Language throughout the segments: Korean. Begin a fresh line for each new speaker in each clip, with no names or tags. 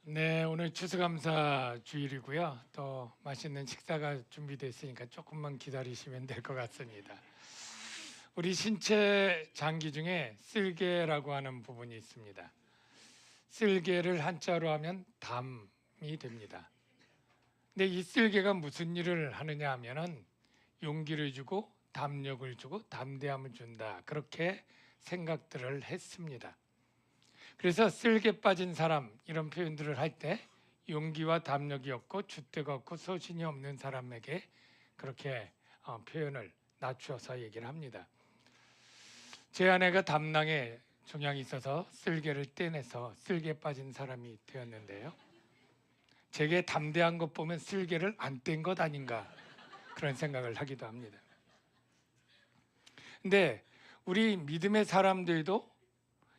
네, 오늘 추수감사 주일이고요. 또 맛있는 식사가 준비되어 있으니까 조금만 기다리시면 될 것 같습니다. 우리 신체 장기 중에 쓸개라고 하는 부분이 있습니다. 쓸개를 한자로 하면 담이 됩니다. 근데 이 쓸개가 무슨 일을 하느냐 하면은 용기를 주고 담력을 주고 담대함을 준다. 그렇게 생각들을 했습니다. 그래서 쓸개 빠진 사람 이런 표현들을 할 때 용기와 담력이 없고 줏대가 없고 소신이 없는 사람에게 그렇게 표현을 낮추어서 얘기를 합니다. 제 아내가 담낭에 종양이 있어서 쓸개를 떼내서 쓸개 빠진 사람이 되었는데요. 제게 담대한 것 보면 쓸개를 안 뗀 것 아닌가 그런 생각을 하기도 합니다. 근데 우리 믿음의 사람들도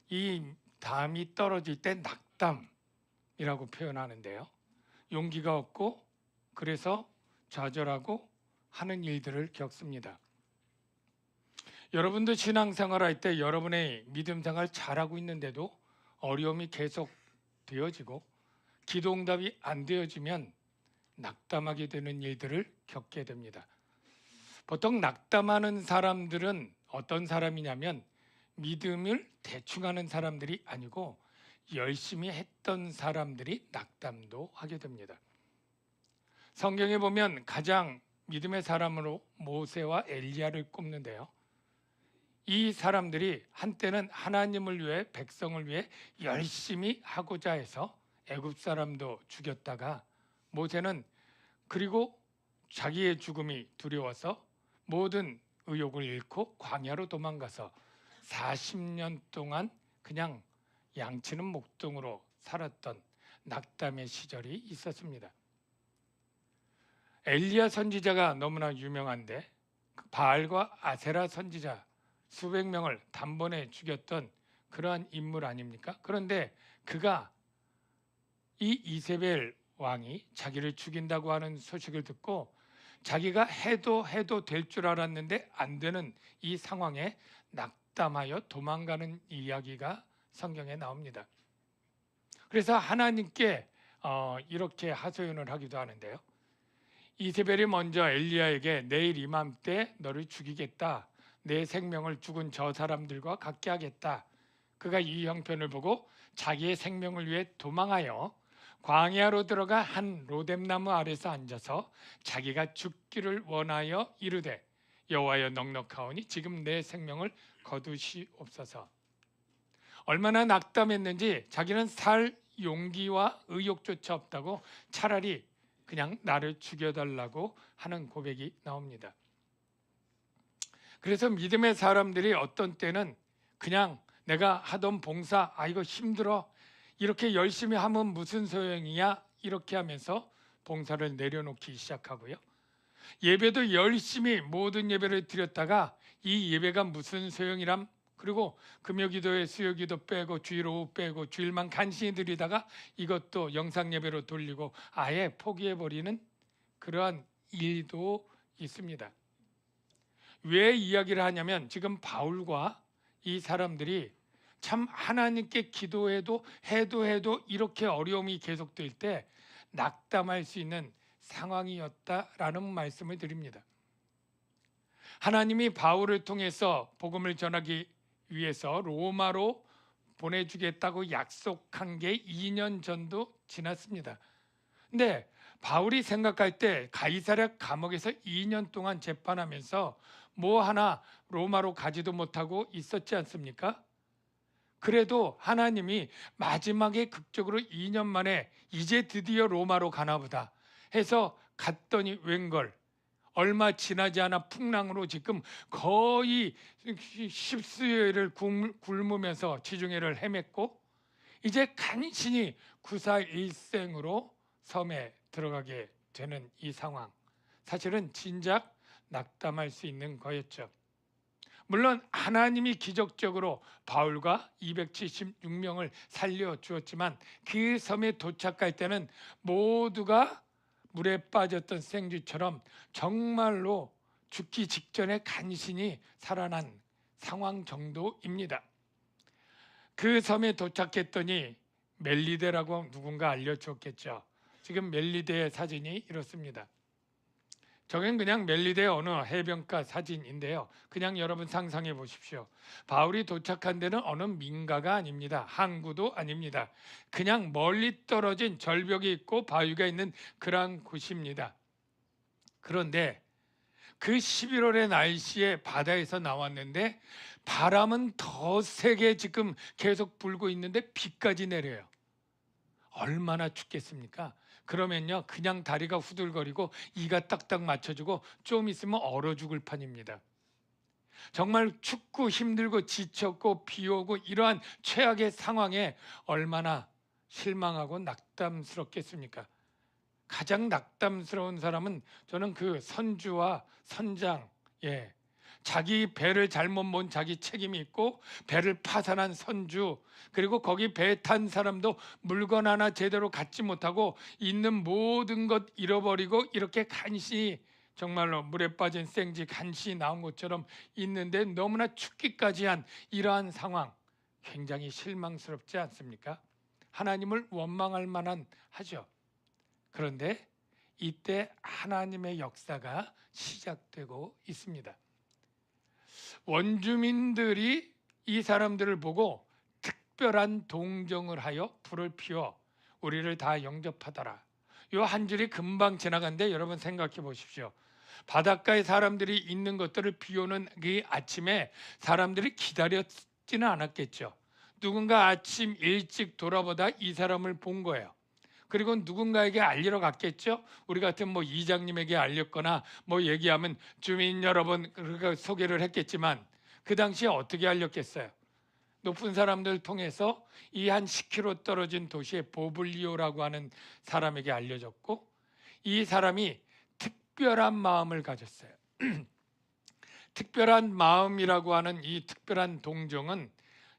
이 담이 떨어질 때 낙담이라고 표현하는데요. 용기가 없고 그래서 좌절하고 하는 일들을 겪습니다. 여러분도 신앙생활 할 때 여러분의 믿음생활 잘하고 있는데도 어려움이 계속 되어지고 기도응답이 안 되어지면 낙담하게 되는 일들을 겪게 됩니다. 보통 낙담하는 사람들은 어떤 사람이냐면 믿음을 대충 하는 사람들이 아니고 열심히 했던 사람들이 낙담도 하게 됩니다. 성경에 보면 가장 믿음의 사람으로 모세와 엘리야를 꼽는데요. 이 사람들이 한때는 하나님을 위해 백성을 위해 열심히 하고자 해서 애굽 사람도 죽였다가 모세는 그리고 자기의 죽음이 두려워서 모든 의욕을 잃고 광야로 도망가서 40년 동안 그냥 양치는 목동으로 살았던 낙담의 시절이 있었습니다. 엘리야 선지자가 너무나 유명한데 바알과 아세라 선지자 수백 명을 단번에 죽였던 그러한 인물 아닙니까? 그런데 그가 이 이세벨 왕이 자기를 죽인다고 하는 소식을 듣고 자기가 해도 될 줄 알았는데 안 되는 이 상황에 낙담하여 도망가는 이야기가 성경에 나옵니다. 그래서 하나님께 이렇게 하소연을 하기도 하는데요. 이세벨이 먼저 엘리야에게 내일 이맘때 너를 죽이겠다. 내 생명을 죽은 저 사람들과 같게 하겠다. 그가 이 형편을 보고 자기의 생명을 위해 도망하여 광야로 들어가 한 로뎀나무 아래서 앉아서 자기가 죽기를 원하여 이르되 여호와여 넉넉하오니 지금 내 생명을 거두시옵소서. 얼마나 낙담했는지 자기는 살 용기와 의욕조차 없다고 차라리 그냥 나를 죽여달라고 하는 고백이 나옵니다. 그래서 믿음의 사람들이 어떤 때는 그냥 내가 하던 봉사 이거 힘들어 이렇게 열심히 하면 무슨 소용이야 이렇게 하면서 봉사를 내려놓기 시작하고요. 예배도 열심히 모든 예배를 드렸다가 이 예배가 무슨 소용이람 그리고 금요기도에 수요기도 빼고 주일 오후 빼고 주일만 간신히 드리다가 이것도 영상 예배로 돌리고 아예 포기해버리는 그러한 일도 있습니다. 왜 이야기를 하냐면 지금 바울과 이 사람들이 참 하나님께 기도해도 해도 이렇게 어려움이 계속될 때 낙담할 수 있는 상황이었다라는 말씀을 드립니다. 하나님이 바울을 통해서 복음을 전하기 위해서 로마로 보내주겠다고 약속한 게 2년 전도 지났습니다. 근데 바울이 생각할 때 가이사랴 감옥에서 2년 동안 재판하면서 뭐 하나 로마로 가지도 못하고 있었지 않습니까? 그래도 하나님이 마지막에 극적으로 2년 만에 이제 드디어 로마로 가나보다 해서 갔더니 웬걸 얼마 지나지 않아 풍랑으로 지금 거의 십수여를 굶으면서 지중해를 헤맸고 이제 간신히 구사일생으로 섬에 들어가게 되는 이 상황, 사실은 진작 낙담할 수 있는 거였죠. 물론 하나님이 기적적으로 바울과 276명을 살려주었지만 그 섬에 도착할 때는 모두가 물에 빠졌던 생쥐처럼 정말로 죽기 직전에 간신히 살아난 상황 정도입니다. 그 섬에 도착했더니 멜리데라고 누군가 알려줬겠죠. 지금 멜리데의 사진이 이렇습니다. 저건 그냥 멜리데 어느 해변가 사진인데요. 그냥 여러분 상상해 보십시오. 바울이 도착한 데는 어느 민가가 아닙니다. 항구도 아닙니다. 그냥 멀리 떨어진 절벽이 있고 바위가 있는 그런 곳입니다. 그런데 그 11월의 날씨에 바다에서 나왔는데 바람은 더 세게 지금 계속 불고 있는데 비까지 내려요. 얼마나 춥겠습니까? 그러면요 그냥 다리가 후들거리고 이가 딱딱 맞춰지고 좀 있으면 얼어 죽을 판입니다. 정말 춥고 힘들고 지쳤고 비 오고 이러한 최악의 상황에 얼마나 실망하고 낙담스럽겠습니까? 가장 낙담스러운 사람은 저는 그 선주와 선장, 자기 배를 잘못 몬 자기 책임이 있고 배를 파산한 선주, 그리고 거기 배 탄 사람도 물건 하나 제대로 갖지 못하고 있는 모든 것 잃어버리고 이렇게 간신히 정말로 물에 빠진 생쥐 간신히 나온 것처럼 있는데 너무나 죽기까지 한 이러한 상황, 굉장히 실망스럽지 않습니까? 하나님을 원망할 만한 하죠. 그런데 이때 하나님의 역사가 시작되고 있습니다. 원주민들이 이 사람들을 보고 특별한 동정을 하여 불을 피워 우리를 다 영접하더라. 요 한 줄이 금방 지나간데 여러분 생각해 보십시오. 바닷가에 사람들이 있는 것들을 비 오는 그 아침에 사람들이 기다렸지는 않았겠죠. 누군가 아침 일찍 돌아보다 이 사람을 본 거예요. 그리고 누군가에게 알리러 갔겠죠. 우리 같은 뭐 이장님에게 알렸거나 뭐 얘기하면 주민 여러분 그렇게 소개를 했겠지만 그 당시에 어떻게 알렸겠어요? 높은 사람들 통해서 이 한 10km 떨어진 도시의 보블리오라고 하는 사람에게 알려졌고, 이 사람이 특별한 마음을 가졌어요. 특별한 마음이라고 하는 이 특별한 동정은,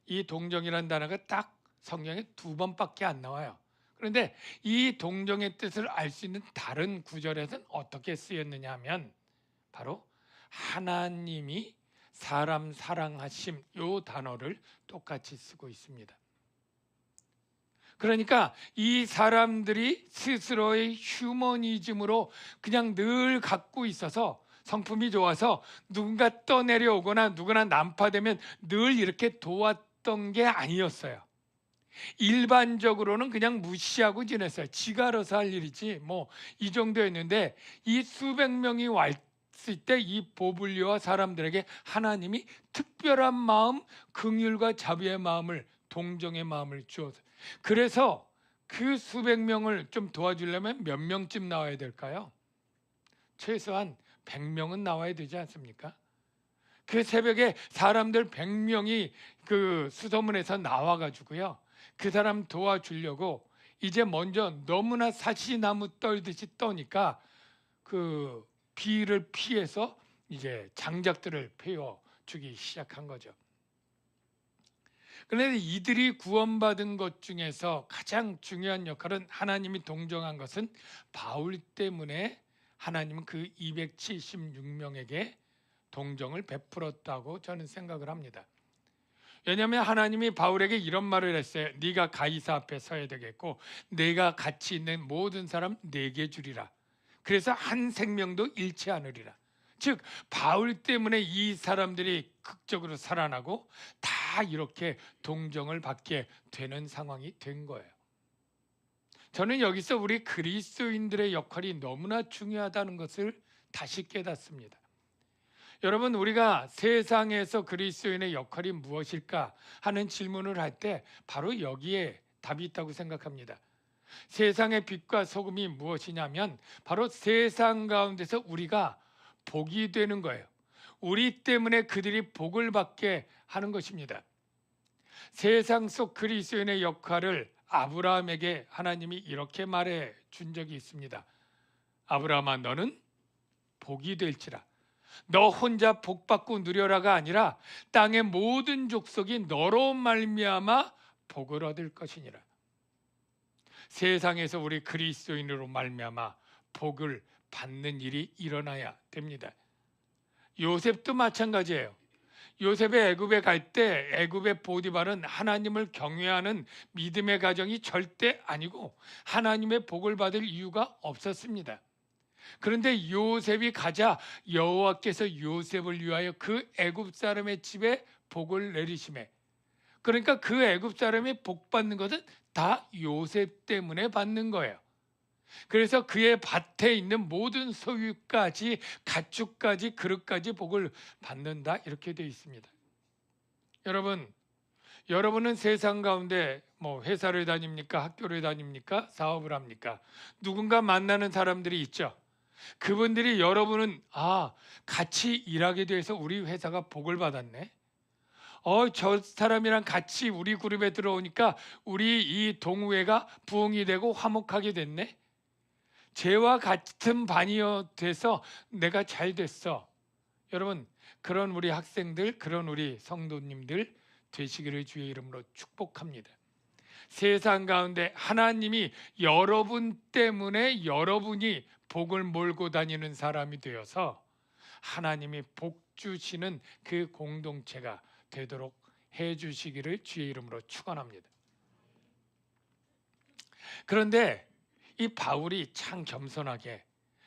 이 동정이라는 단어가 딱 성경에 2번밖에 안 나와요. 그런데 이 동정의 뜻을 알 수 있는 다른 구절에서는 어떻게 쓰였느냐 하면 바로 하나님이 사람 사랑하심, 요 단어를 똑같이 쓰고 있습니다. 그러니까 이 사람들이 스스로의 휴머니즘으로 그냥 늘 갖고 있어서 성품이 좋아서 누군가 떠내려오거나 누구나 난파되면 늘 이렇게 도왔던 게 아니었어요. 일반적으로는 그냥 무시하고 지냈어요. 지가 알아서 할 일이지 뭐 이 정도였는데, 이 수백 명이 왔을 때 이 보블리오와 사람들에게 하나님이 특별한 마음, 긍휼과 자비의 마음을, 동정의 마음을 주어서, 그래서 그 수백 명을 좀 도와주려면 몇 명쯤 나와야 될까요? 최소한 100명은 나와야 되지 않습니까? 그 새벽에 사람들 100명이 그 수소문에서 나와가지고요, 그 사람 도와주려고 이제 먼저 너무나 사시나무 떨듯이 떠니까 그 비를 피해서 이제 장작들을 피워주기 시작한 거죠. 그런데 이들이 구원받은 것 중에서 가장 중요한 역할은, 하나님이 동정한 것은 바울 때문에 하나님은 그 276명에게 동정을 베풀었다고 저는 생각을 합니다. 왜냐하면 하나님이 바울에게 이런 말을 했어요. 네가 가이사 앞에 서야 되겠고 내가 같이 있는 모든 사람 네게 주리라. 그래서 한 생명도 잃지 않으리라. 즉 바울 때문에 이 사람들이 극적으로 살아나고 다 이렇게 동정을 받게 되는 상황이 된 거예요. 저는 여기서 우리 그리스도인들의 역할이 너무나 중요하다는 것을 다시 깨닫습니다. 여러분, 우리가 세상에서 그리스도인의 역할이 무엇일까 하는 질문을 할 때 바로 여기에 답이 있다고 생각합니다. 세상의 빛과 소금이 무엇이냐면 바로 세상 가운데서 우리가 복이 되는 거예요. 우리 때문에 그들이 복을 받게 하는 것입니다. 세상 속 그리스도인의 역할을 아브라함에게 하나님이 이렇게 말해 준 적이 있습니다. 아브라함아, 너는 복이 될지라. 너 혼자 복 받고 누려라가 아니라 땅의 모든 족속이 너로 말미암아 복을 얻을 것이니라. 세상에서 우리 그리스도인으로 말미암아 복을 받는 일이 일어나야 됩니다. 요셉도 마찬가지예요. 요셉이 애굽에 갈 때 애굽의 보디발은 하나님을 경외하는 믿음의 가정이 절대 아니고 하나님의 복을 받을 이유가 없었습니다. 그런데 요셉이 가자 여호와께서 요셉을 위하여 그 애굽 사람의 집에 복을 내리시매, 그러니까 그 애굽 사람이 복 받는 것은 다 요셉 때문에 받는 거예요. 그래서 그의 밭에 있는 모든 소유까지, 가축까지, 그릇까지 복을 받는다, 이렇게 되어 있습니다. 여러분은 세상 가운데 뭐 회사를 다닙니까? 학교를 다닙니까? 사업을 합니까? 누군가 만나는 사람들이 있죠. 그분들이 여러분은 같이 일하게 돼서 우리 회사가 복을 받았네. 저 사람이랑 같이 우리 그룹에 들어오니까 우리 이 동호회가 부흥이 되고 화목하게 됐네. 쟤와 같은 반이어 돼서 내가 잘 됐어. 여러분, 그런 우리 학생들, 그런 우리 성도님들 되시기를 주의 이름으로 축복합니다. 세상 가운데 하나님이 여러분 때문에 여러분이 복을 몰고 다니는 사람이 되어서 하나님이 복 주시는 그 공동체가 되도록 해 주시기를 주의 이름으로 축원합니다. 그런데 이 바울이 참 겸손하게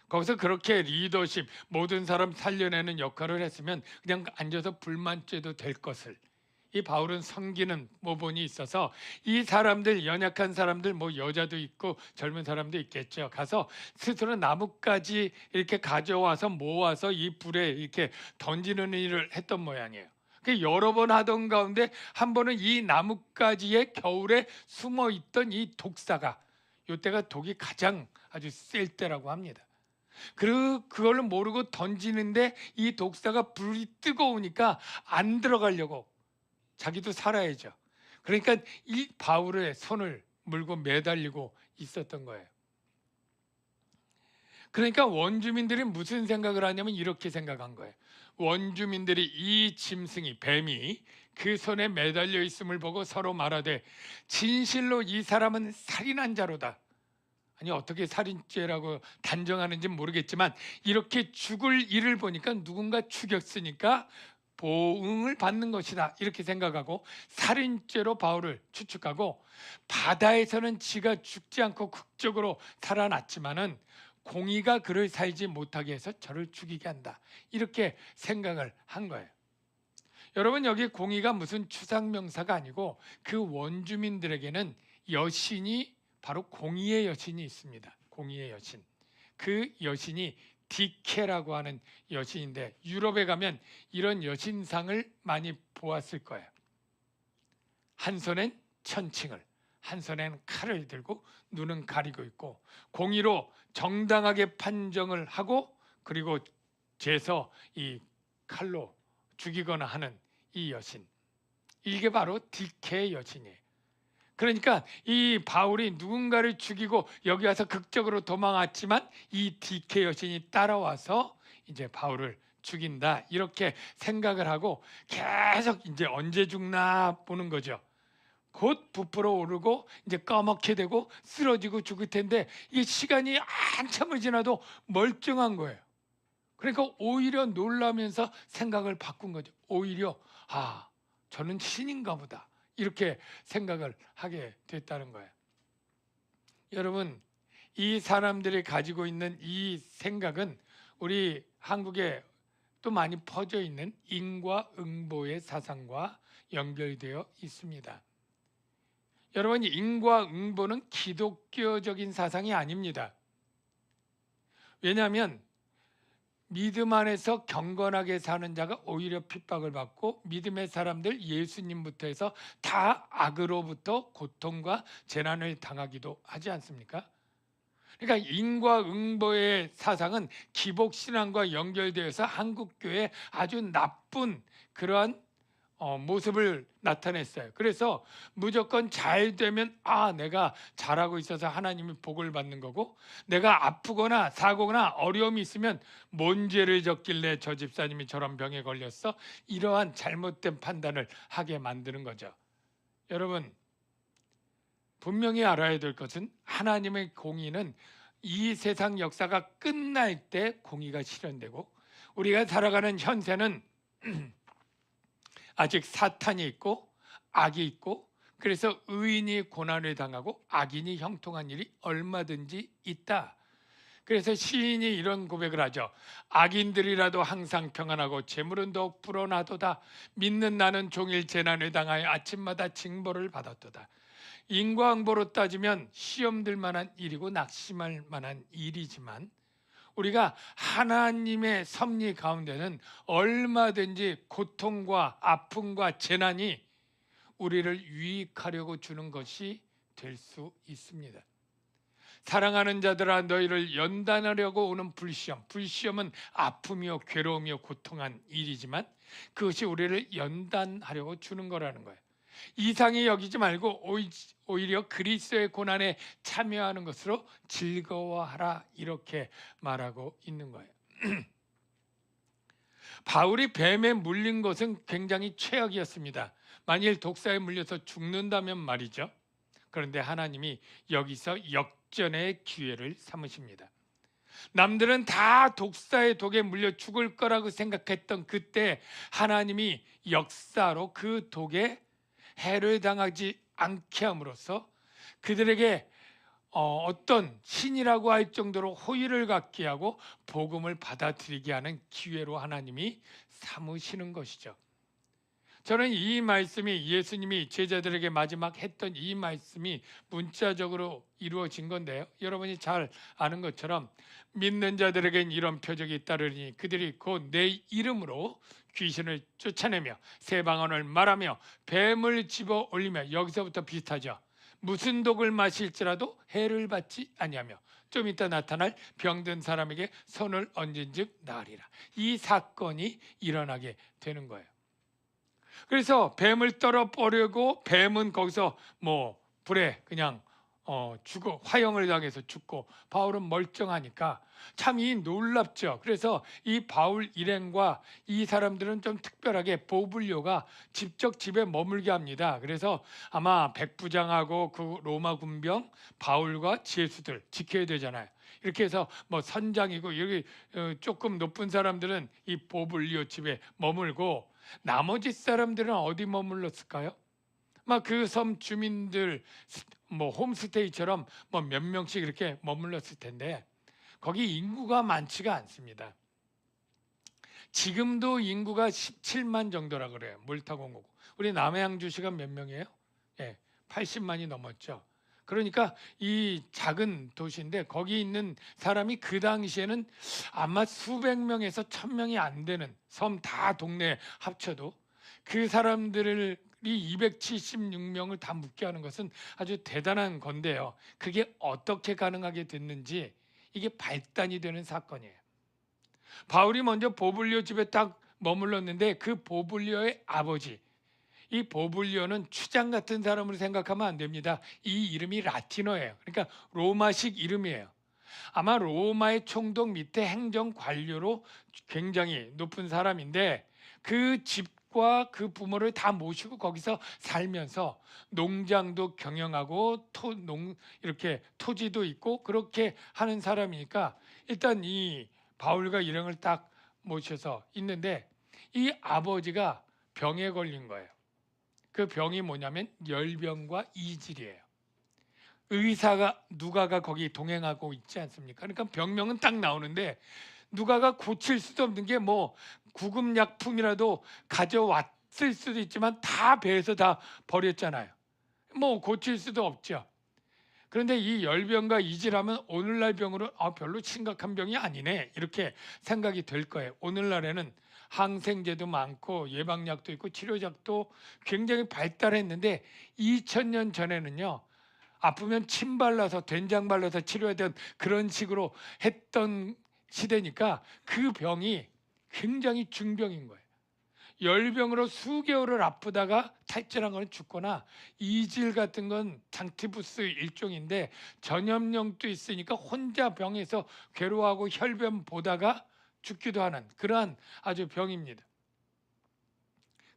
거기서 그렇게 리더십, 모든 사람 살려내는 역할을 했으면 그냥 앉아서 불만 쬐도 될 것을, 이 바울은 섬기는 모본이 있어서 이 사람들, 연약한 사람들, 뭐 여자도 있고 젊은 사람도 있겠죠. 가서 스스로 나뭇가지 이렇게 가져와서 모아서 이 불에 이렇게 던지는 일을 했던 모양이에요. 여러 번 하던 가운데 한 번은 이 나뭇가지에 겨울에 숨어 있던 이 독사가, 이때가 독이 가장 아주 셀 때라고 합니다. 그걸 모르고 던지는데 이 독사가 불이 뜨거우니까 안 들어가려고, 자기도 살아야죠. 그러니까 이 바울의 손을 물고 매달리고 있었던 거예요. 그러니까 원주민들이 무슨 생각을 하냐면 이렇게 생각한 거예요. 원주민들이 이 짐승이, 뱀이 그 손에 매달려 있음을 보고 서로 말하되 진실로 이 사람은 살인한 자로다. 아니, 어떻게 살인죄라고 단정하는지 모르겠지만 이렇게 죽을 일을 보니까 누군가 죽였으니까 보응을 받는 것이다, 이렇게 생각하고 살인죄로 바울을 추측하고, 바다에서는 지가 죽지 않고 극적으로 살아났지만은 공의가 그를 살지 못하게 해서 저를 죽이게 한다, 이렇게 생각을 한 거예요. 여러분, 여기 공의가 무슨 추상명사가 아니고 그 원주민들에게는 여신이, 바로 공의의 여신이 있습니다. 공의의 여신. 그 여신이 디케라고 하는 여신인데, 유럽에 가면 이런 여신상을 많이 보았을 거예요. 한 손엔 천칭을, 한 손엔 칼을 들고 눈은 가리고 있고 공의로 정당하게 판정을 하고, 그리고 재서 이 칼로 죽이거나 하는 이 여신, 이게 바로 디케의 여신이에요. 그러니까 이 바울이 누군가를 죽이고 여기 와서 극적으로 도망왔지만 이 디케 여신이 따라와서 이제 바울을 죽인다, 이렇게 생각을 하고 계속 이제 언제 죽나 보는 거죠. 곧 부풀어 오르고 이제 까맣게 되고 쓰러지고 죽을 텐데 이 시간이 한참을 지나도 멀쩡한 거예요. 그러니까 오히려 놀라면서 생각을 바꾼 거죠. 오히려 저는 신인가 보다, 이렇게 생각을 하게 됐다는 거예요. 여러분, 이 사람들이 가지고 있는 이 생각은 우리 한국에 또 많이 퍼져 있는 인과응보의 사상과 연결되어 있습니다. 여러분, 인과응보는 기독교적인 사상이 아닙니다. 왜냐하면 믿음 안에서 경건하게 사는 자가 오히려 핍박을 받고, 믿음의 사람들, 예수님부터 해서 다 악으로부터 고통과 재난을 당하기도 하지 않습니까? 그러니까 인과응보의 사상은 기복신앙과 연결되어서 한국교회에 아주 나쁜 그러한 모습을 나타냈어요. 그래서 무조건 잘 되면 내가 잘하고 있어서 하나님이 복을 받는 거고, 내가 아프거나 사고거나 어려움이 있으면 뭔 죄를 졌길래 저 집사님이 저런 병에 걸렸어, 이러한 잘못된 판단을 하게 만드는 거죠. 여러분, 분명히 알아야 될 것은 하나님의 공의는 이 세상 역사가 끝날 때 공의가 실현되고, 우리가 살아가는 현세는 아직 사탄이 있고 악이 있고, 그래서 의인이 고난을 당하고 악인이 형통한 일이 얼마든지 있다. 그래서 시인이 이런 고백을 하죠. 악인들이라도 항상 평안하고 재물은 더욱 불어나도다. 믿는 나는 종일 재난을 당하여 아침마다 징벌을 받았도다. 인과응보로 따지면 시험들 만한 일이고 낙심할 만한 일이지만, 우리가 하나님의 섭리 가운데는 얼마든지 고통과 아픔과 재난이 우리를 유익하려고 주는 것이 될 수 있습니다. 사랑하는 자들아, 너희를 연단하려고 오는 불시험은 아픔이요 괴로움이요 고통한 일이지만 그것이 우리를 연단하려고 주는 거라는 거예요. 이상히 여기지 말고 오히려 그리스도의 고난에 참여하는 것으로 즐거워하라, 이렇게 말하고 있는 거예요. 바울이 뱀에 물린 것은 굉장히 최악이었습니다. 만일 독사에 물려서 죽는다면 말이죠. 그런데 하나님이 여기서 역전의 기회를 삼으십니다. 남들은 다 독사의 독에 물려 죽을 거라고 생각했던 그때 하나님이 역사로 그 독에 해를 당하지 않게 함으로써 그들에게 어떤 신이라고 할 정도로 호의를 갖게 하고 복음을 받아들이게 하는 기회로 하나님이 삼으시는 것이죠. 저는 이 말씀이 예수님이 제자들에게 마지막 했던 이 말씀이 문자적으로 이루어진 건데요. 여러분이 잘 아는 것처럼 믿는 자들에겐 이런 표적이 따르니 그들이 곧 내 이름으로 귀신을 쫓아내며 새 방언을 말하며 뱀을 집어 올리며, 여기서부터 비슷하죠. 무슨 독을 마실지라도 해를 받지 아니하며 좀 이따 나타날 병든 사람에게 손을 얹은즉 나으리라. 이 사건이 일어나게 되는 거예요. 그래서 뱀을 떨어버리고 뱀은 거기서 불에 그냥 죽어 화형을 당해서 죽고, 바울은 멀쩡하니까 참 이 놀랍죠. 그래서 이 바울 일행과 이 사람들은 좀 특별하게 보블료가 직접 집에 머물게 합니다. 그래서 아마 백부장하고 그 로마 군병 바울과 제수들 지켜야 되잖아요. 이렇게 해서 선장이고 여기 조금 높은 사람들은 이 보블리오 집에 머물고, 나머지 사람들은 어디 머물렀을까요? 막 그 섬 주민들 홈스테이처럼 몇 명씩 이렇게 머물렀을 텐데 거기 인구가 많지가 않습니다. 지금도 인구가 17만 정도라 그래요. 몰타공화국. 우리 남해양주시가 몇 명이에요? 80만이 넘었죠. 그러니까 이 작은 도시인데 거기 있는 사람이 그 당시에는 아마 수백 명에서 1000명이 안 되는, 섬 다 동네 합쳐도 그 사람들을 276명을 다 묻게 하는 것은 아주 대단한 건데요. 그게 어떻게 가능하게 됐는지 이게 발단이 되는 사건이에요. 바울이 먼저 보블리오 집에 딱 머물렀는데 그 보블리오의 아버지, 이 보블리오는 추장 같은 사람으로 생각하면 안 됩니다. 이 이름이 라틴어예요. 그러니까 로마식 이름이에요. 아마 로마의 총독 밑에 행정 관료로 굉장히 높은 사람인데 그 집과 그 부모를 다 모시고 거기서 살면서 농장도 경영하고 이렇게 토지도 있고 그렇게 하는 사람이니까 일단 이 바울과 일행을 딱 모셔서 있는데 이 아버지가 병에 걸린 거예요. 그 병이 뭐냐면 열병과 이질이에요. 의사가 누가가 거기 동행하고 있지 않습니까? 그러니까 병명은 딱 나오는데 누가가 고칠 수도 없는 게 구급약품이라도 가져왔을 수도 있지만 다 배에서 다 버렸잖아요. 고칠 수도 없죠. 그런데 이 열병과 이질하면 오늘날 병으로 별로 심각한 병이 아니네, 이렇게 생각이 될 거예요. 오늘날에는 항생제도 많고 예방약도 있고 치료작도 굉장히 발달했는데 2000년 전에는요, 아프면 침 발라서 된장 발라서 치료하던 그런 식으로 했던 시대니까 그 병이 굉장히 중병인 거예요. 열병으로 수개월을 아프다가 탈진한 건 죽거나, 이질 같은 건 장티푸스 일종인데 전염령도 있으니까 혼자 병에서 괴로워하고 혈변 보다가 죽기도 하는 그러한 아주 병입니다.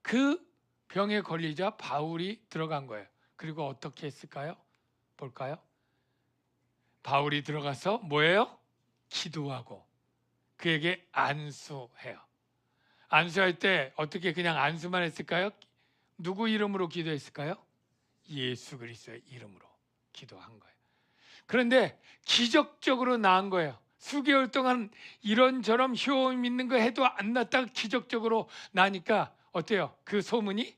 그 병에 걸리자 바울이 들어간 거예요. 그리고 어떻게 했을까요? 볼까요? 바울이 들어가서 뭐예요? 기도하고 그에게 안수해요. 안수할 때 어떻게 그냥 안수만 했을까요? 누구 이름으로 기도했을까요? 예수 그리스도의 이름으로 기도한 거예요. 그런데 기적적으로 나은 거예요. 수개월 동안 이런저런 효험 있는 거 해도 안 났다가 기적적으로 나니까 어때요? 그 소문이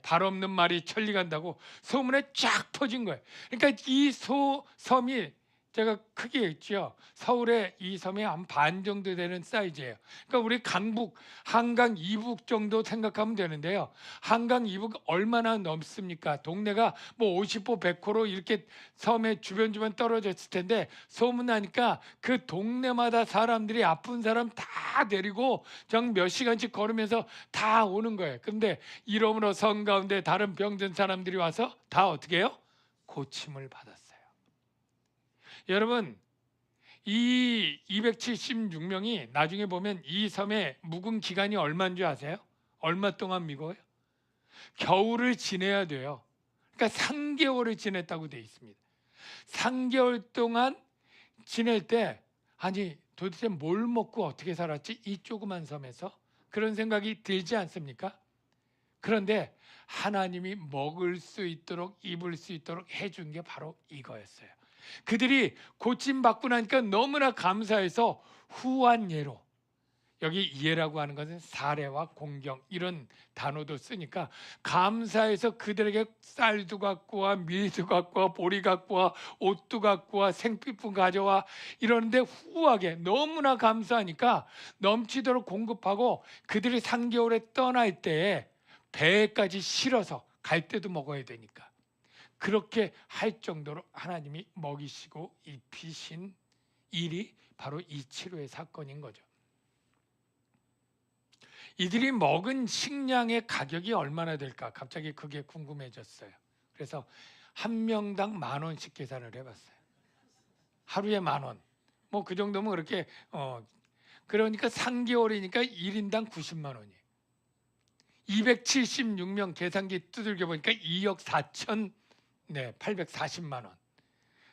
발 없는 말이 천리 간다고 소문에 쫙 퍼진 거예요. 그러니까 이 섬이 제가 크게 했죠. 서울의 이 섬이 한 반 정도 되는 사이즈예요. 그러니까 우리 강북, 한강 이북 정도 생각하면 되는데요. 한강 이북 얼마나 넘습니까? 동네가 뭐 50호, 100호로 이렇게 섬에 주변 떨어져 있을 텐데 소문나니까 그 동네마다 사람들이 아픈 사람 다 데리고 정 몇 시간씩 걸으면서 다 오는 거예요. 근데 이러므로 성 가운데 다른 병든 사람들이 와서 다 어떻게 해요? 고침을 받았어요. 여러분, 이 276명이 나중에 보면 이 섬에 묵은 기간이 얼마인 줄 아세요? 얼마 동안 묵어요? 겨울을 지내야 돼요. 그러니까 3개월을 지냈다고 되어 있습니다. 3개월 동안 지낼 때 아니 도대체 뭘 먹고 어떻게 살았지? 이 조그만 섬에서 그런 생각이 들지 않습니까? 그런데 하나님이 먹을 수 있도록 입을 수 있도록 해준 게 바로 이거였어요. 그들이 고침받고 나니까 너무나 감사해서 후한 예로, 여기 예라고 하는 것은 사례와 공경 이런 단어도 쓰니까 감사해서 그들에게 쌀도 갖고 와, 밀도 갖고 와, 보리 갖고 와, 옷도 갖고 와, 생필품 가져와 이러는데 후하게 너무나 감사하니까 넘치도록 공급하고 그들이 3개월에 떠날 때에 배까지 실어서 갈 때도 먹어야 되니까 그렇게 할 정도로 하나님이 먹이시고 입히신 일이 바로 이 치료의 사건인 거죠. 이들이 먹은 식량의 가격이 얼마나 될까 갑자기 그게 궁금해졌어요. 그래서 한 명당 10,000원씩 계산을 해봤어요. 하루에 10,000원. 뭐 그 정도면 그렇게 그러니까 3개월이니까 1인당 90만 원이에요. 276명 계산기 두들겨 보니까 2억 4천 840만 원.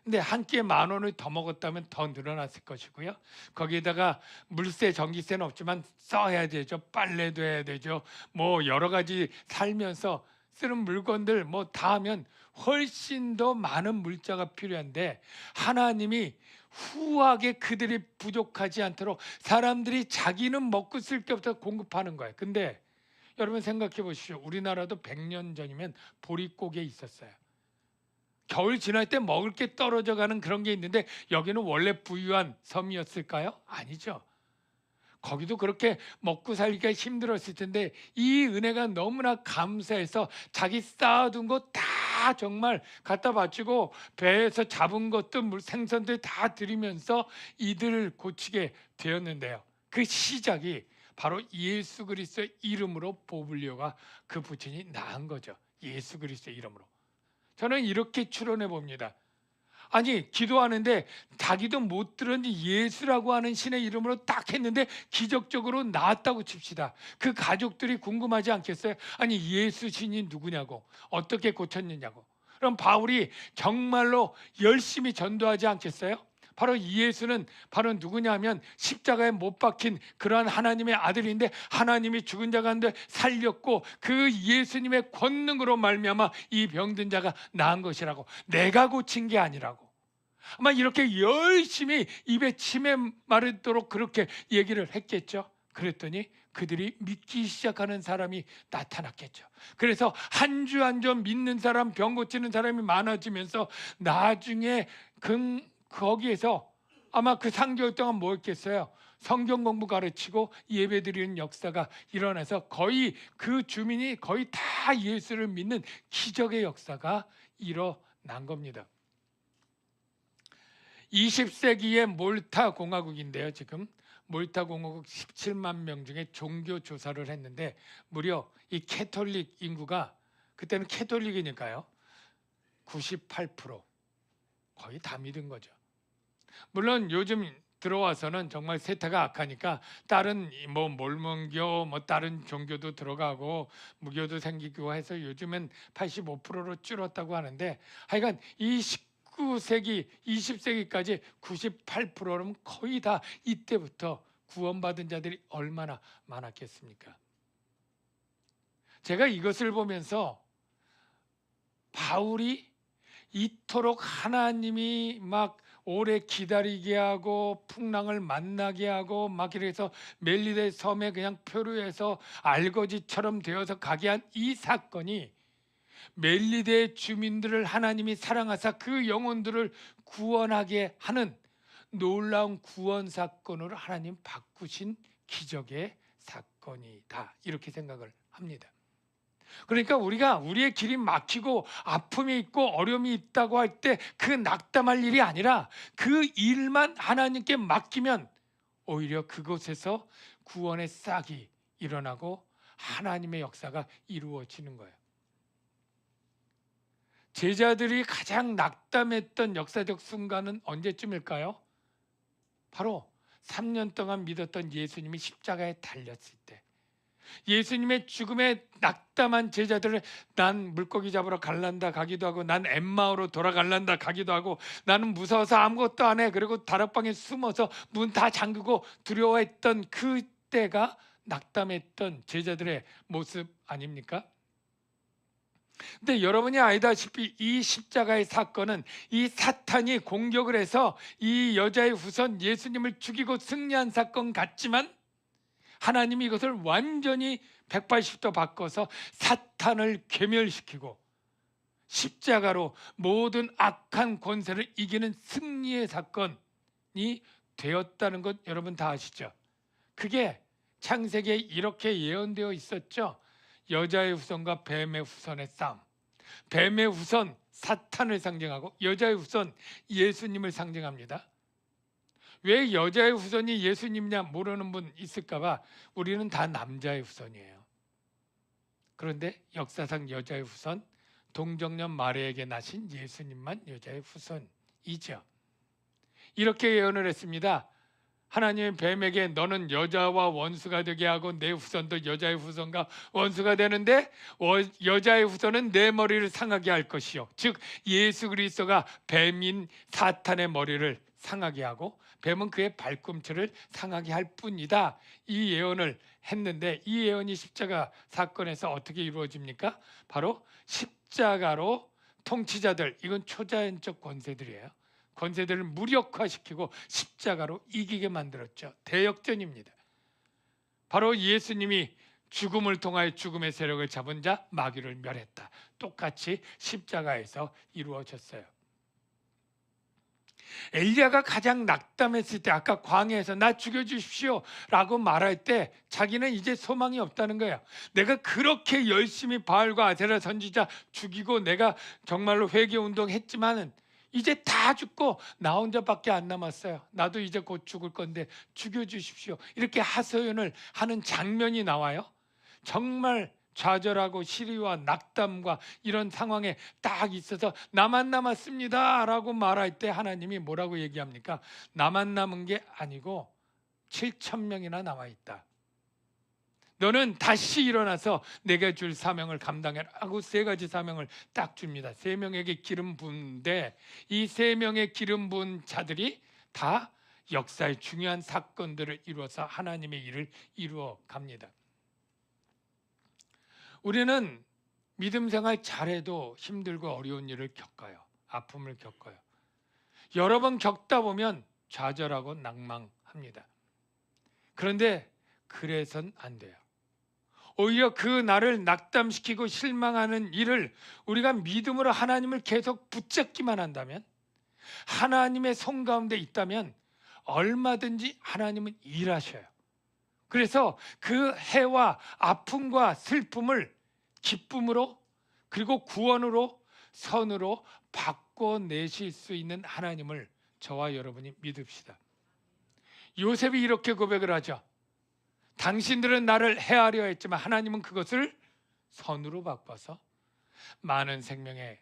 근데 한 끼에 10,000원을 더 먹었다면 더 늘어났을 것이고요. 거기에다가 물세, 전기세는 없지만 써야 되죠. 빨래도 해야 되죠. 뭐 여러 가지 살면서 쓰는 물건들 뭐 다 하면 훨씬 더 많은 물자가 필요한데 하나님이 후하게 그들이 부족하지 않도록 사람들이 자기는 먹고 쓸 게 없어서 공급하는 거예요. 근데 여러분 생각해 보십시오. 우리나라도 100년 전이면 보릿고개 있었어요. 겨울 지날 때 먹을 게 떨어져 가는 그런 게 있는데 여기는 원래 부유한 섬이었을까요? 아니죠. 거기도 그렇게 먹고 살기가 힘들었을 텐데 이 은혜가 너무나 감사해서 자기 쌓아둔 거 다 정말 갖다 바치고 배에서 잡은 것도 생선들 다 드리면서 이들을 고치게 되었는데요. 그 시작이 바로 예수 그리스도의 이름으로 뽑으려가 그 부친이 낳은 거죠. 예수 그리스도의 이름으로. 저는 이렇게 추론해 봅니다. 아니 기도하는데 자기도 못 들었는지 예수라고 하는 신의 이름으로 딱 했는데 기적적으로 나았다고 칩시다. 그 가족들이 궁금하지 않겠어요? 아니 예수 신이 누구냐고 어떻게 고쳤느냐고. 그럼 바울이 정말로 열심히 전도하지 않겠어요? 바로 이 예수는 바로 누구냐면 십자가에 못 박힌 그러한 하나님의 아들인데 하나님이 죽은 자 가운데 살렸고 그 예수님의 권능으로 말미암아 이 병든 자가 나은 것이라고. 내가 고친 게 아니라고. 아마 이렇게 열심히 입에 침에 마르도록 그렇게 얘기를 했겠죠. 그랬더니 그들이 믿기 시작하는 사람이 나타났겠죠. 그래서 한 주 한 주 믿는 사람, 병 고치는 사람이 많아지면서 나중에 거기에서 아마 그 3개월 동안 뭐 했겠어요? 성경 공부 가르치고 예배 드리는 역사가 일어나서 거의 그 주민이 거의 다 예수를 믿는 기적의 역사가 일어난 겁니다. 20세기의 몰타 공화국인데요. 지금 몰타 공화국 17만 명 중에 종교 조사를 했는데 무려 이 캐톨릭 인구가 그때는 캐톨릭이니까요. 98% 거의 다 믿은 거죠. 물론 요즘 들어와서는 정말 세태가 악하니까 다른 뭐 몰몬교 뭐 다른 종교도 들어가고 무교도 생기고 해서 요즘은 85%로 줄었다고 하는데 하여간 이 19세기 20세기까지 98%는 거의 다 이때부터 구원받은 자들이 얼마나 많았겠습니까? 제가 이것을 보면서 바울이 이토록 하나님이 막 오래 기다리게 하고 풍랑을 만나게 하고 막 이래서 멜리데 섬에 그냥 표류해서 알거지처럼 되어서 가게 한 이 사건이 멜리데 주민들을 하나님이 사랑하사 그 영혼들을 구원하게 하는 놀라운 구원 사건으로 하나님 바꾸신 기적의 사건이다, 이렇게 생각을 합니다. 그러니까 우리가 우리의 길이 막히고 아픔이 있고 어려움이 있다고 할 때 그 낙담할 일이 아니라 그 일만 하나님께 맡기면 오히려 그곳에서 구원의 싹이 일어나고 하나님의 역사가 이루어지는 거예요. 제자들이 가장 낙담했던 역사적 순간은 언제쯤일까요? 바로 3년 동안 믿었던 예수님이 십자가에 달렸을 때, 예수님의 죽음에 낙담한 제자들을 난 물고기 잡으러 갈란다 가기도 하고, 난 엠마오로 돌아갈란다 가기도 하고, 나는 무서워서 아무것도 안 해, 그리고 다락방에 숨어서 문 다 잠그고 두려워했던 그때가 낙담했던 제자들의 모습 아닙니까? 근데 여러분이 알다시피 이 십자가의 사건은 이 사탄이 공격을 해서 이 여자의 후손 예수님을 죽이고 승리한 사건 같지만, 하나님이 이것을 완전히 180도 바꿔서 사탄을 괴멸시키고 십자가로 모든 악한 권세를 이기는 승리의 사건이 되었다는 것 여러분 다 아시죠? 그게 창세기에 이렇게 예언되어 있었죠. 여자의 후손과 뱀의 후손의 싸움. 뱀의 후손 사탄을 상징하고 여자의 후손 예수님을 상징합니다. 왜 여자의 후손이 예수님이냐 모르는 분 있을까 봐 우리는 다 남자의 후손이에요. 그런데 역사상 여자의 후손, 동정녀 마리아에게 나신 예수님만 여자의 후손이죠. 이렇게 예언을 했습니다. 하나님은 뱀에게 너는 여자와 원수가 되게 하고 내 후손도 여자의 후손과 원수가 되는데 여자의 후손은 내 머리를 상하게 할 것이요, 즉 예수 그리스도가 뱀인 사탄의 머리를 상하게 하고 뱀은 그의 발꿈치를 상하게 할 뿐이다, 이 예언을 했는데, 이 예언이 십자가 사건에서 어떻게 이루어집니까? 바로 십자가로 통치자들, 이건 초자연적 권세들이에요. 권세들을 무력화시키고 십자가로 이기게 만들었죠. 대역전입니다. 바로 예수님이 죽음을 통하여 죽음의 세력을 잡은 자 마귀를 멸했다. 똑같이 십자가에서 이루어졌어요. 엘리야가 가장 낙담했을 때, 아까 광야에서 나 죽여주십시오 라고 말할 때 자기는 이제 소망이 없다는 거예요. 내가 그렇게 열심히 바알과 아세라 선지자 죽이고 내가 정말로 회개운동 했지만은 이제 다 죽고 나 혼자밖에 안 남았어요. 나도 이제 곧 죽을 건데 죽여주십시오, 이렇게 하소연을 하는 장면이 나와요. 정말 좌절하고 시리와 낙담과 이런 상황에 딱 있어서 나만 남았습니다 라고 말할 때 하나님이 뭐라고 얘기합니까? 나만 남은 게 아니고 7,000명이나 남아있다. 너는 다시 일어나서 내가 줄 사명을 감당해라 하고 3가지 사명을 딱 줍니다. 3명에게 기름 부은데 이 3명의 기름 부은 자들이 다 역사의 중요한 사건들을 이루어서 하나님의 일을 이루어 갑니다. 우리는 믿음 생활 잘해도 힘들고 어려운 일을 겪어요. 아픔을 겪어요. 여러 번 겪다 보면 좌절하고 낭망합니다. 그런데 그래선 안 돼요. 오히려 그 나를 낙담시키고 실망하는 일을 우리가 믿음으로 하나님을 계속 붙잡기만 한다면, 하나님의 손 가운데 있다면 얼마든지 하나님은 일하셔요. 그래서 그 해와 아픔과 슬픔을 기쁨으로, 그리고 구원으로, 선으로 바꿔내실 수 있는 하나님을 저와 여러분이 믿읍시다. 요셉이 이렇게 고백을 하죠. 당신들은 나를 해하려 했지만 하나님은 그것을 선으로 바꿔서 많은 생명에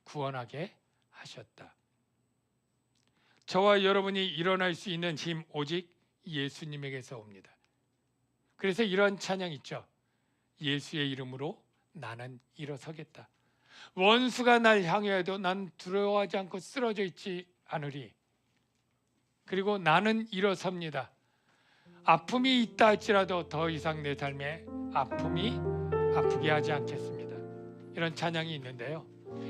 구원하게 하셨다. 저와 여러분이 일어날 수 있는 힘 오직 예수님에게서 옵니다. 그래서 이런 찬양 있죠. 예수의 이름으로 나는 일어서겠다. 원수가 날 향해도 난 두려워하지 않고 쓰러져 있지 않으리. 그리고 나는 일어섭니다. 아픔이 있다 할지라도 더 이상 내 삶에 아픔이 아프게 하지 않겠습니다. 이런 찬양이 있는데요.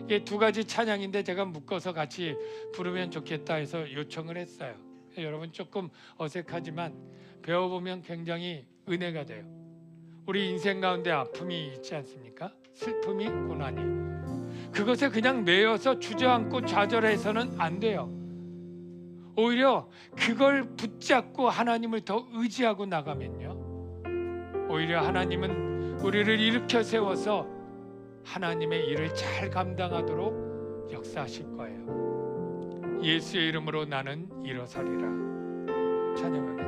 이게 두 가지 찬양인데 제가 묶어서 같이 부르면 좋겠다 해서 요청을 했어요. 여러분 조금 어색하지만 배워보면 굉장히 은혜가 돼요. 우리 인생 가운데 아픔이 있지 않습니까? 슬픔이, 고난이. 그것에 그냥 매여서 주저앉고 좌절해서는 안 돼요. 오히려 그걸 붙잡고 하나님을 더 의지하고 나가면요, 오히려 하나님은 우리를 일으켜 세워서 하나님의 일을 잘 감당하도록 역사하실 거예요. 예수의 이름으로 나는 일어서리라. 찬양하겠습니다.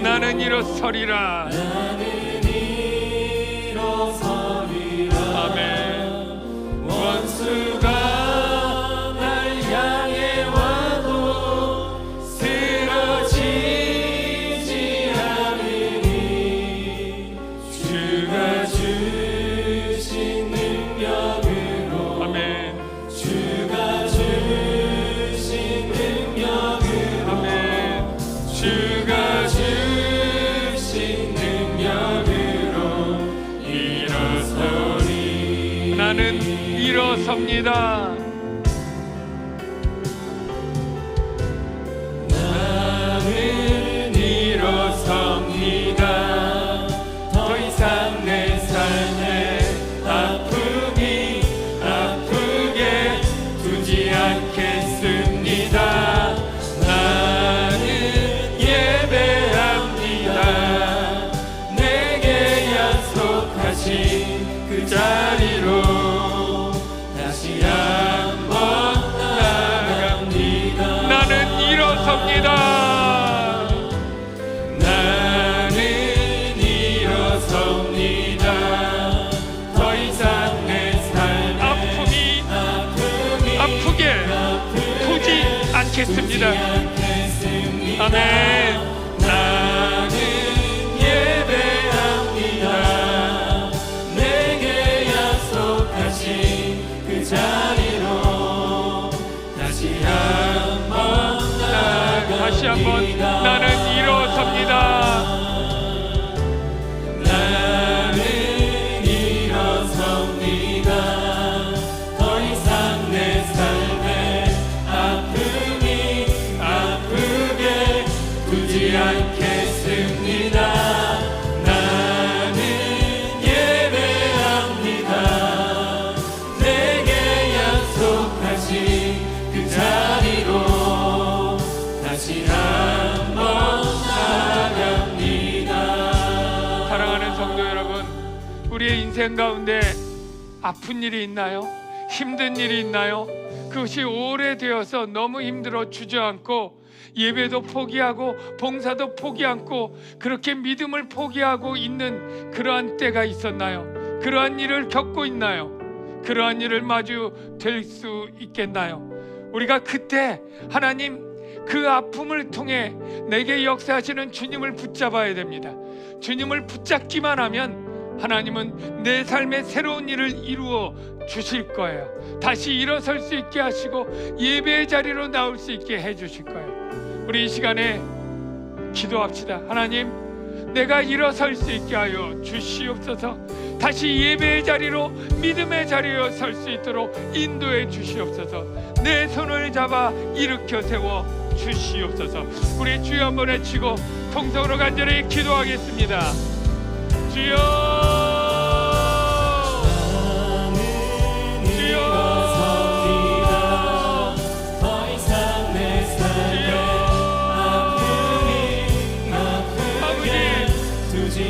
나는 일어서리라. 아멘. 원수가 날 향해 와도 쓰러지지 않으니 주가 주신 능력으로. 아멘. 주가 주신 능력으로. 아멘. 주가 나는 일어섭니다. 나는 일어섭니다. 더 이상 내 삶에 아픔이 아프게 두지 않겠습니다. 나는 예배합니다. 내게 약속하신 그 자리로 다시 한번 나아갑니다. 나는 일어섭니다. 나는 일어섭니다. 더 이상 내 삶에 아픔이 아프게 두지 않겠습니다. 아멘. 나는 예배합니다. 내게 약속하신 그 자리로 다시 한번 나아갑니다. 다시 한번 나는 일어섭니다. 나는 일어섭니다. 더 이상 내 삶에 아픔이 아프게 두지 않겠습니다. 나는 예배합니다. 내게 약속하신 그 자리로 다시 한번 나아갑니다. 사랑하는 성도 여러분, 우리의 인생 가운데 아픈 일이 있나요? 힘든 일이 있나요? 그것이 오래되어서 너무 힘들어 주저앉고 예배도 포기하고 봉사도 포기하고 그렇게 믿음을 포기하고 있는 그러한 때가 있었나요? 그러한 일을 겪고 있나요? 그러한 일을 마주될 수 있겠나요? 우리가 그때 하나님 그 아픔을 통해 내게 역사하시는 주님을 붙잡아야 됩니다. 주님을 붙잡기만 하면 하나님은 내 삶에 새로운 일을 이루어 주실 거예요. 다시 일어설 수 있게 하시고 예배의 자리로 나올 수 있게 해주실 거예요. 우리 이 시간에 기도합시다. 하나님, 내가 일어설 수 있게 하여 주시옵소서. 다시 예배의 자리로 믿음의 자리로 설 수 있도록 인도해 주시옵소서. 내 손을 잡아 일으켜 세워 주시옵소서. 우리 주여 한번 외치고 통성으로 간절히 기도하겠습니다. 주여,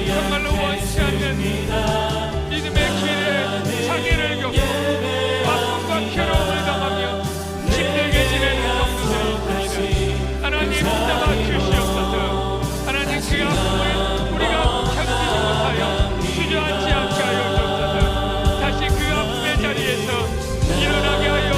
정말로 원치 않는 믿음의 길에 장애를 겪고 아픔과 괴로움을 당하며 힘들게 지내는 성도들입니다. 하나님 붙잡아 주시옵소서. 하나님 그 아픔을 우리가 견디지 못하여 주저앉지 않게 하여 주옵소서. 다시 그 아픔의 자리에서 일어나게 하여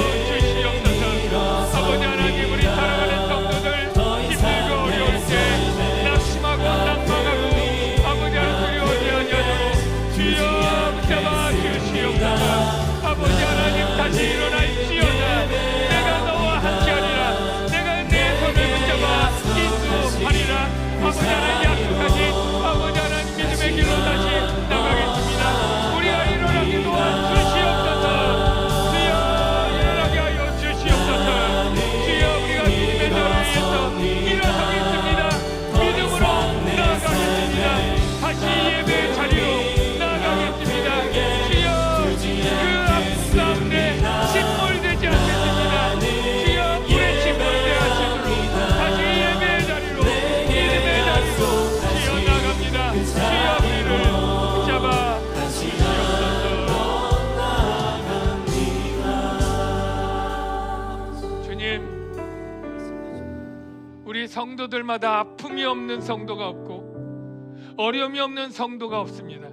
성도들마다 아픔이 없는 성도가 없고 어려움이 없는 성도가 없습니다.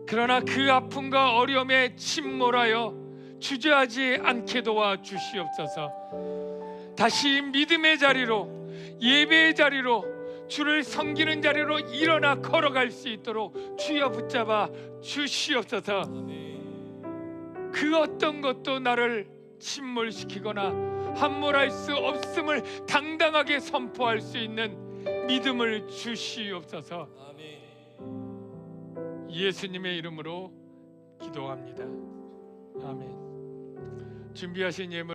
그러나 그 아픔과 어려움에 침몰하여 주저하지 않게 도와 주시옵소서. 다시 믿음의 자리로, 예배의 자리로, 주를 섬기는 자리로 일어나 걸어갈 수 있도록 주여 붙잡아 주시옵소서. 그 어떤 것도 나를 침몰시키거나 함몰할 수 없음을 당당하게 선포할 수 있는 믿음을 주시옵소서. 예수님의 이름으로 기도합니다. 아멘. 준비하신 예물